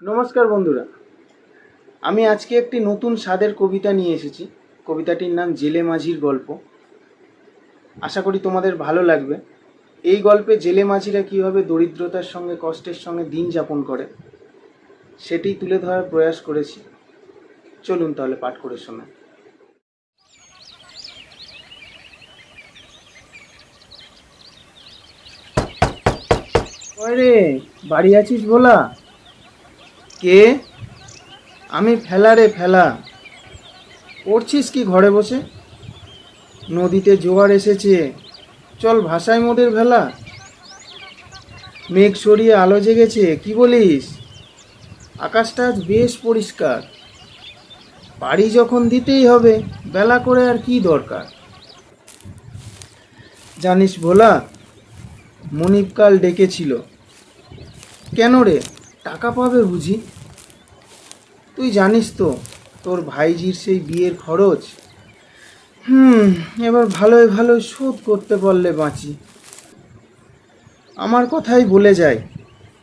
নমস্কার বন্ধুরা, আমি আজকে একটি নতুন স্বাদের কবিতা নিয়ে এসেছি। কবিতাটির নাম জেলে মাঝির গল্প। আশা করি তোমাদের ভালো লাগবে। এই গল্পে জেলে মাঝিরা কীভাবে দরিদ্রতার সঙ্গে কষ্টের সঙ্গে দিন যাপন করে সেটি তুলে ধরার প্রয়াস করেছি। চলুন তাহলে পাঠ করে শোনাই। রে বাড়ি আছিস ভোলা? কে? আমি ফেলা রে ফেলা। পড়ছিস কি ঘরে বসে? নদীতে জোয়ার এসেছে, চল ভাষায় মোদের ভেলা। মেঘ সরিয়ে আলো জেগেছে, কি বলিস? আকাশটা আজ বেশ পরিষ্কার। পাড়ি যখন দিতেই হবে, বেলা করে আর কি দরকার। জানিস ভোলা, মনিব কাল ডেকেছিল। কেন রে, টাকা পাবে বুঝি? তুই জানিস তো তোর ভাইজির সেই বিয়ের খরচ। এবার ভালোই ভালোই শোধ করতে পারলে বাঁচি। আমার কথাই বলে যায়,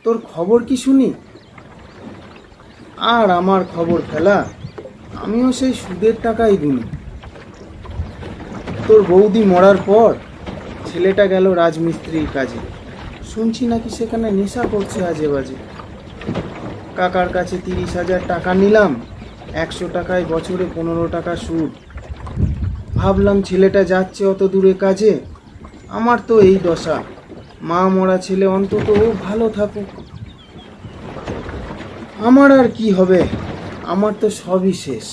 তোর খবর কি শুনি? আর আমার খবর ফেলা, আমিও সেই সুদের টাকাই গুনি। তোর বৌদি মরার পর ছেলেটা গেল রাজমিস্ত্রির কাজে। শুনছি নাকি সেখানে নেশা করছে আজে বাজে। কাকার কাছে 30,000 টাকা নিলাম, 100 টাকায় বছরে 15 টাকা সুদ। ভাবলাম ছেলেটা যাচ্ছে অত দূরে কাজে, আমার তো এই দশা। মা মরা ছেলে, অন্তত ও ভালো থাকুক। আমার আর কি হবে, আমার তো সবই শেষ।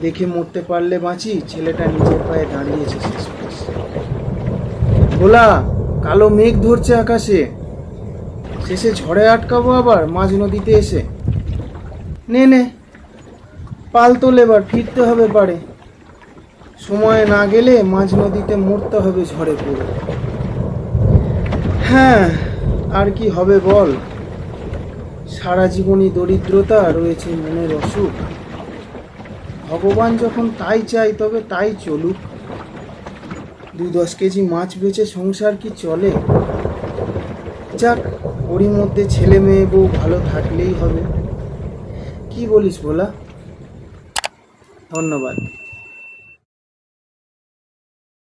দেখে মরতে পারলে বাঁচি, ছেলেটা নিজের পায়ে দাঁড়িয়েছে শেষ। ভোলা, কালো মেঘ ধরছে আকাশে, শেষে ঝড়ে আটকাবো আবার মাঝ নদীতে এসে। নে নে পাল তোল, এবার ফিরতে হবে পারে। সময় না গেলে মাঝ নদীতে মরতে হবে ঝড়ে পড়ে। হ্যাঁ, আর কি হবে বল, সারা জীবনই দরিদ্রতা, রয়েছে মনের অসুখ। ভগবান যখন তাই চাই তবে তাই চলুক। 2-10 কেজি মাছ বেচে সংসার কি চলে? যাক, ওরই মধ্যে ছেলে মেয়ে বউ ভালো থাকলেই হবে। কি বলিস ভোলা? ধন্যবাদ।